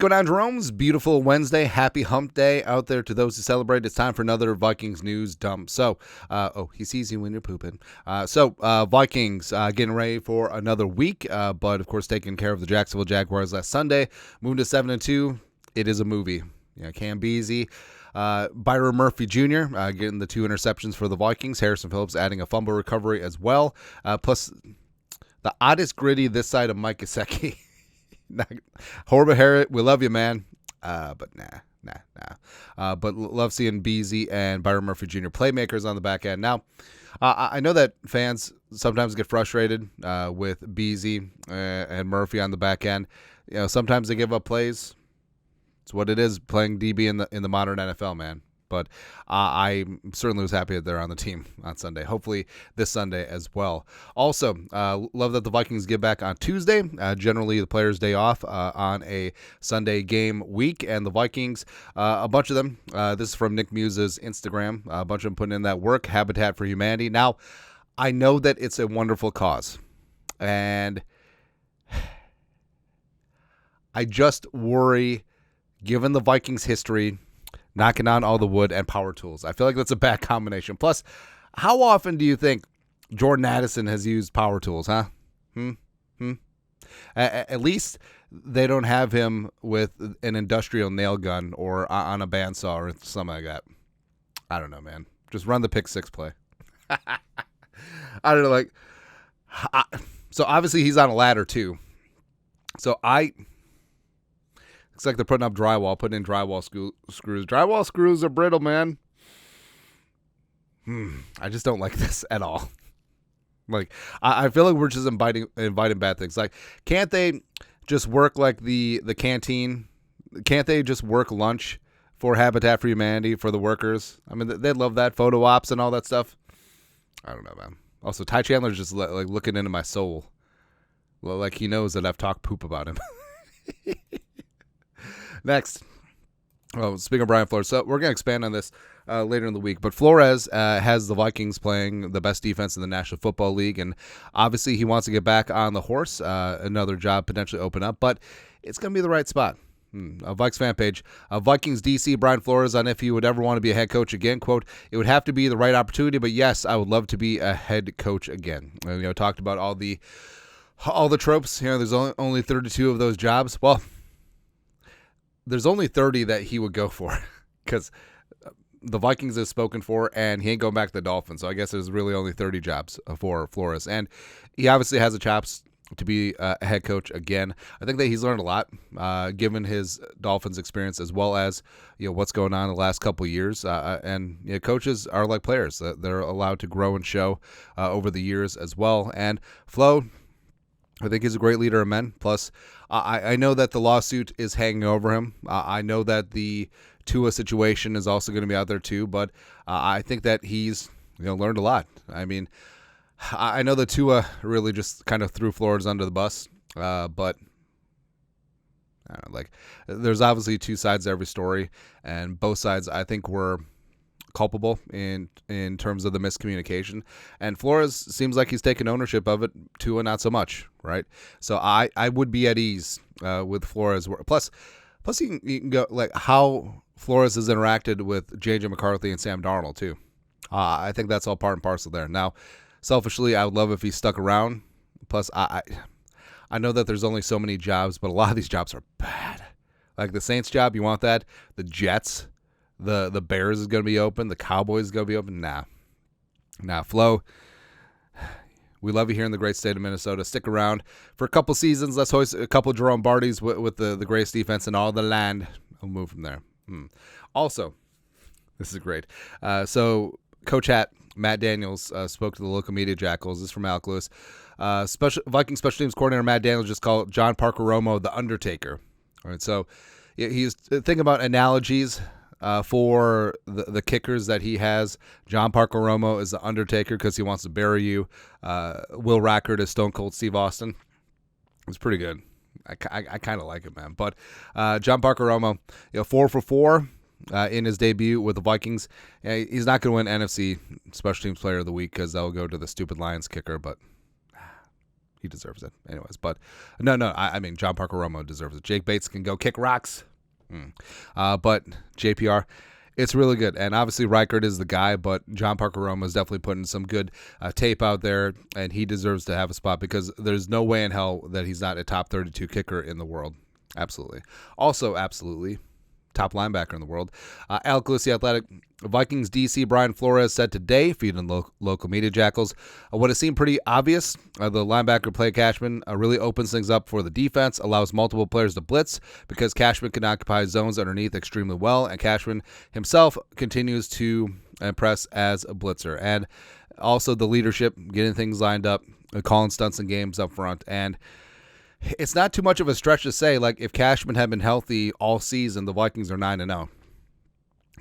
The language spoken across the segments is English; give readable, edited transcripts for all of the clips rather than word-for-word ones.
going on, Jerome's? Beautiful Wednesday. Happy hump day out there to those who celebrate. It's time for another Vikings news dump. So, he sees you when you're pooping. Vikings getting ready for another week, but of course taking care of the Jacksonville Jaguars last Sunday. Moving to 7-2. It is a movie. Cam Beasley. Byron Murphy Jr. Getting the 2 interceptions for the Vikings. Harrison Phillips adding a fumble recovery as well. Plus, the oddest gritty this side of Mike Gesicki. Horrible Harriet, we love you, man. But nah. But love seeing Beasley and Byron Murphy Jr. playmakers on the back end. Now, I know that fans sometimes get frustrated with Beasley and Murphy on the back end. Sometimes they give up plays. It's what it is playing DB in the modern NFL, man. But I certainly was happy that they're on the team on Sunday. Hopefully this Sunday as well. Also, love that the Vikings get back on Tuesday. Generally, the players' day off on a Sunday game week. And the Vikings, a bunch of them, this is from Nick Muse's Instagram, a bunch of them putting in that work, Habitat for Humanity. Now, I know that it's a wonderful cause. And I just worry, given the Vikings' history, knocking on all the wood and power tools. I feel like that's a bad combination. Plus, how often do you think Jordan Addison has used power tools, huh? At least they don't have him with an industrial nail gun or on a bandsaw or something like that. I don't know, man. Just run the pick six play. I don't know, so obviously he's on a ladder too. So looks like they're putting up drywall, putting in drywall screws. Drywall screws are brittle, man. I just don't like this at all. I feel like we're just inviting bad things. Can't they just work like the canteen? Can't they just work lunch for Habitat for Humanity for the workers? I mean, they'd love that, photo ops and all that stuff. I don't know, man. Also, Ty Chandler's just looking into my soul. Like he knows that I've talked poop about him. Next, speaking of Brian Flores, so we're going to expand on this later in the week, but Flores has the Vikings playing the best defense in the National Football League, and obviously he wants to get back on the horse, another job potentially open up, but it's going to be the right spot. A Vikes fan page, Vikings DC, Brian Flores, on if he would ever want to be a head coach again, quote, it would have to be the right opportunity, but yes, I would love to be a head coach again. And, talked about all the tropes. There's only 32 of those jobs. Well, there's only 30 that he would go for because the Vikings have spoken for, and he ain't going back to the Dolphins. So I guess there's really only 30 jobs for Flores. And he obviously has the chops to be a head coach again. I think that he's learned a lot given his Dolphins experience as well as what's going on in the last couple of years. And coaches are like players. They're allowed to grow and show over the years as well. And Flo, I think he's a great leader of men. Plus, I know that the lawsuit is hanging over him. I know that the Tua situation is also going to be out there too, but I think that he's learned a lot. I mean, I know that Tua really just kind of threw Flores under the bus, but I don't know, there's obviously two sides to every story, and both sides I think were culpable in terms of the miscommunication, and Flores seems like he's taken ownership of it. Tua not so much, right? So I would be at ease with Flores. Plus you can go how Flores has interacted with J.J. McCarthy and Sam Darnold too. I think that's all part and parcel there. Now, selfishly, I would love if he stuck around. Plus, I know that there's only so many jobs, but a lot of these jobs are bad. Like the Saints job, you want that? The Jets. The Bears is going to be open. The Cowboys is going to be open. Nah, Flo, we love you here in the great state of Minnesota. Stick around for a couple seasons. Let's hoist a couple Jerome Bardys with the greatest defense in all the land. We'll move from there. Also, this is great. So Coach Matt Daniels spoke to the local media jackals. This is from Alec Lewis. Viking special teams coordinator Matt Daniels just called John Parker Romo the Undertaker. All right, so he's thinking about analogies for the kickers that he has. John Parker Romo is the Undertaker because he wants to bury you. Will Rackard is Stone Cold Steve Austin. It's pretty good. I kind of like it, man. But John Parker Romo, 4 for 4 in his debut with the Vikings. He's not going to win NFC Special Teams Player of the Week because that'll go to the stupid Lions kicker, but he deserves it. Anyways, but no, I mean, John Parker Romo deserves it. Jake Bates can go kick rocks. But JPR, it's really good. And obviously Reichert is the guy, but John Parker Romo is definitely putting some good tape out there, and he deserves to have a spot because there's no way in hell that he's not a top 32 kicker in the world. Absolutely. Also, absolutely, top linebacker in the world. Alec Lewis, the Athletic. Vikings DC Brian Flores said today, feeding local media jackals, what has seemed pretty obvious, the linebacker play Cashman really opens things up for the defense, allows multiple players to blitz because Cashman can occupy zones underneath extremely well, and Cashman himself continues to impress as a blitzer. And also the leadership, getting things lined up, calling stunts and games up front. And it's not too much of a stretch to say, like, if Cashman had been healthy all season, the Vikings are 9-0.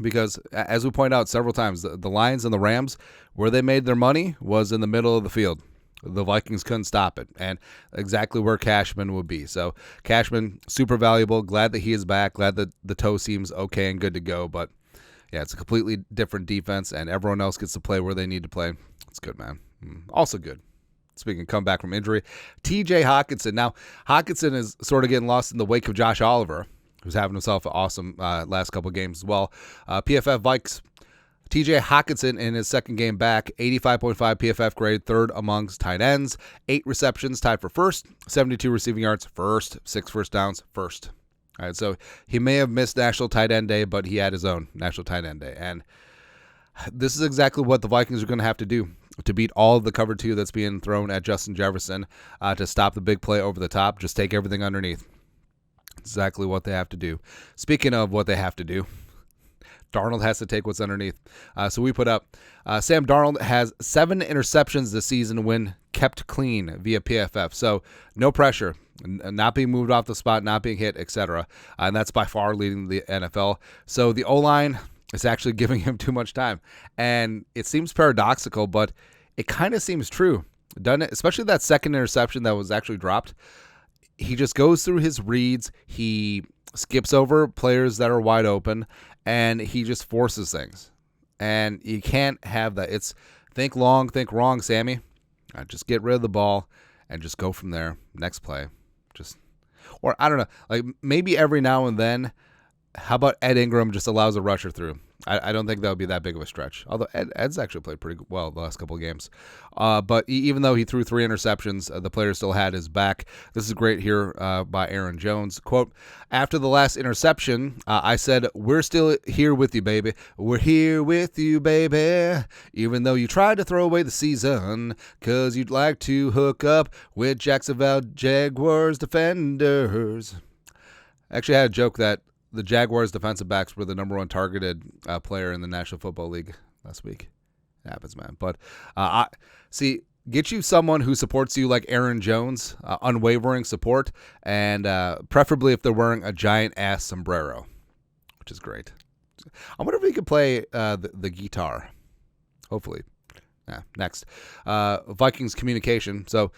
Because, as we point out several times, the Lions and the Rams, where they made their money was in the middle of the field. The Vikings couldn't stop it, and exactly where Cashman would be. So, Cashman, super valuable. Glad that he is back. Glad that the toe seems okay and good to go. But, yeah, it's a completely different defense, and everyone else gets to play where they need to play. It's good, man. Also good. Speaking of comeback from injury, TJ Hockinson. Now, Hockinson is sort of getting lost in the wake of Josh Oliver, who's having himself an awesome last couple of games as well. PFF Vikes, TJ Hockinson in his second game back, 85.5 PFF grade, third amongst tight ends, 8 receptions, tied for first, 72 receiving yards, first, 6 first downs, first. All right, so he may have missed National Tight End Day, but he had his own National Tight End Day. And this is exactly what the Vikings are going to have to do to beat all of the cover 2 that's being thrown at Justin Jefferson to stop the big play over the top. Just take everything underneath. Exactly what they have to do. Speaking of what they have to do, Darnold has to take what's underneath. So we put up Sam Darnold has 7 interceptions this season when kept clean via PFF. So no pressure, not being moved off the spot, not being hit, etc. And that's by far leading the NFL. So the O-line is actually giving him too much time. And it seems paradoxical, but it kind of seems true, doesn't it? Especially that second interception that was actually dropped. He just goes through his reads. He skips over players that are wide open, and he just forces things. And you can't have that. It's think long, think wrong, Sammy. Just get rid of the ball and just go from there. Next play. Or I don't know, like maybe every now and then, how about Ed Ingram just allows a rusher through? I don't think that would be that big of a stretch. Although Ed's actually played pretty well the last couple of games. But even though he threw 3 interceptions, the player still had his back. This is great here by Aaron Jones. Quote, after the last interception, I said, we're still here with you, baby. We're here with you, baby. Even though you tried to throw away the season, because you'd like to hook up with Jacksonville Jaguars defenders. Actually, I had a joke that the Jaguars defensive backs were the number 1 targeted player in the National Football League last week. It happens, man. But get you someone who supports you like Aaron Jones, unwavering support, and preferably if they're wearing a giant ass sombrero, which is great. I wonder if he could play the guitar. Hopefully. Next. Vikings communication. So,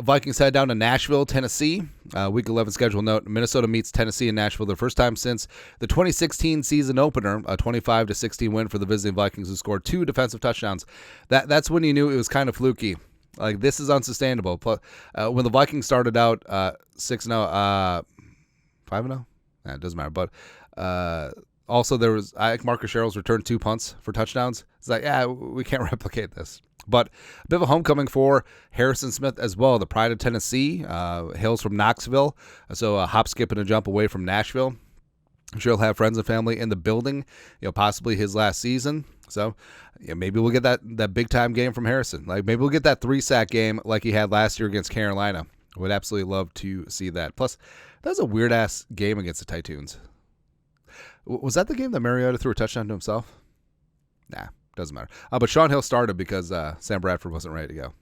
Vikings head down to Nashville, Tennessee. Week 11 schedule note, Minnesota meets Tennessee in Nashville the first time since the 2016 season opener, a 25-16 win for the visiting Vikings who scored 2 defensive touchdowns. That's when you knew it was kind of fluky. Like, this is unsustainable. When the Vikings started out 6-0, 5-0? It doesn't matter. But also there was, I think Marcus Sherrill's returned 2 punts for touchdowns. It's like, we can't replicate this. But a bit of a homecoming for Harrison Smith as well. The pride of Tennessee, hails from Knoxville, so a hop, skip, and a jump away from Nashville. I'm sure he'll have friends and family in the building, possibly his last season. So maybe we'll get that big-time game from Harrison. Like maybe we'll get that 3-sack game like he had last year against Carolina. I would absolutely love to see that. Plus, that was a weird-ass game against the Titans. Was that the game that Mariota threw a touchdown to himself? Nah. Doesn't matter. But Sean Hill started because Sam Bradford wasn't ready to go.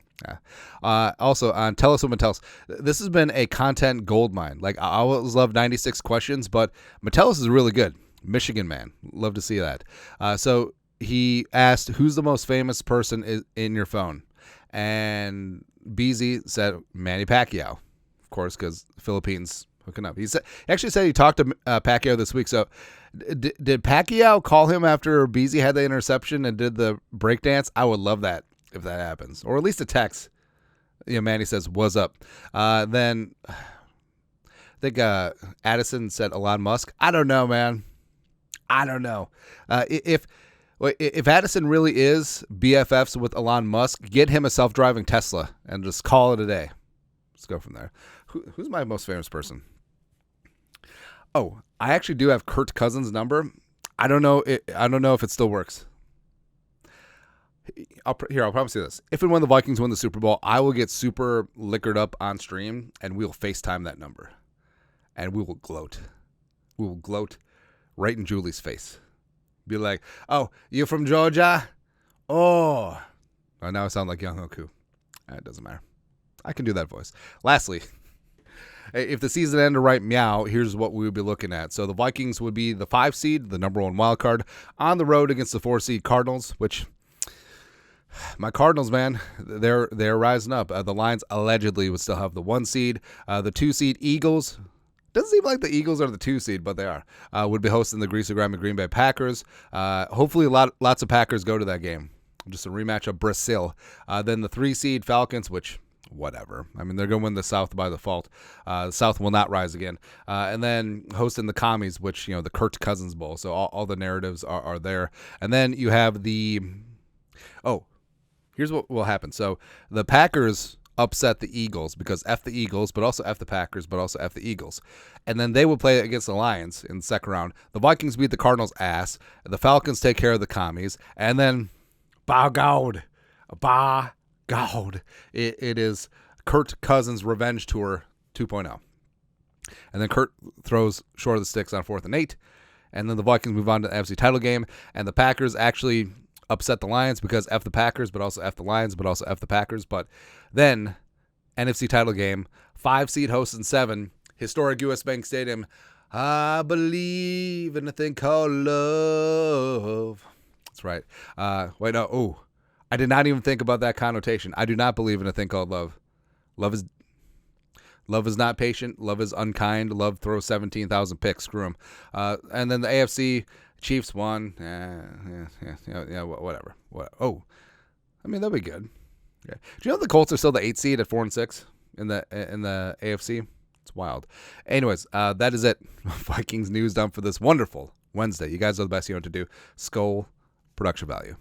Also, on Tell Us What Metellus, this has been a content goldmine. Like, I always love 96 questions, but Metellus is really good. Michigan man. Love to see that. So he asked, who's the most famous person in your phone? And BZ said Manny Pacquiao, of course, because Philippines hooking up. He actually said he talked to Pacquiao this week. So did Pacquiao call him after Beasley had the interception and did the breakdance? I would love that if that happens, or at least a text. Manny says, "What's up?" Then I think Addison said Elon Musk. I don't know, man. I don't know. If Addison really is BFFs with Elon Musk, get him a self-driving Tesla and just call it a day. Let's go from there. Who's my most famous person? Oh, I actually do have Kirk Cousins' number. I don't know if it still works. I'll promise you this. If and when the Vikings win the Super Bowl, I will get super liquored up on stream, and we'll FaceTime that number. And we will gloat. We will gloat right in Julie's face. Be like, oh, you from Georgia? Oh. Now I sound like Young Hoku. It doesn't matter. I can do that voice. Lastly, if the season ended right meow, here's what we would be looking at. So the Vikings would be the 5 seed, the number 1 wild card, on the road against the 4 seed Cardinals, which my Cardinals, man, they're rising up. The Lions allegedly would still have the 1 seed. The 2 seed Eagles, doesn't seem like the Eagles are the 2 seed, but they are, would be hosting the greasy grimy Green Bay Packers. Hopefully lots of Packers go to that game. Just a rematch of Brazil. Then the 3 seed Falcons, which whatever. I mean, they're going to win the South by default. The South will not rise again. And then hosting the Commies, which, the Kirk Cousins Bowl. So all the narratives are there. And then you have here's what will happen. So the Packers upset the Eagles because F the Eagles, but also F the Packers, but also F the Eagles. And then they will play against the Lions in the second round. The Vikings beat the Cardinals' ass. The Falcons take care of the Commies. And then, by God, it is Kirk Cousins' Revenge Tour 2.0. And then Kurt throws short of the sticks on 4th and 8. And then the Vikings move on to the NFC title game. And the Packers actually upset the Lions because F the Packers, but also F the Lions, but also F the Packers. But then, NFC title game, 5 seed hosts in 7, historic U.S. Bank Stadium. I believe in a thing called love. That's right. I did not even think about that connotation. I do not believe in a thing called love. Love is not patient. Love is unkind. Love throws 17,000 picks. Screw them. And then the AFC Chiefs won. Whatever. Oh, I mean, that'll be good. Yeah. Do you know the Colts are still the 8 seed at 4-6 in the AFC? It's wild. Anyways, that is it. Vikings news done for this wonderful Wednesday. You guys are the best. You know what to do. Skull production value.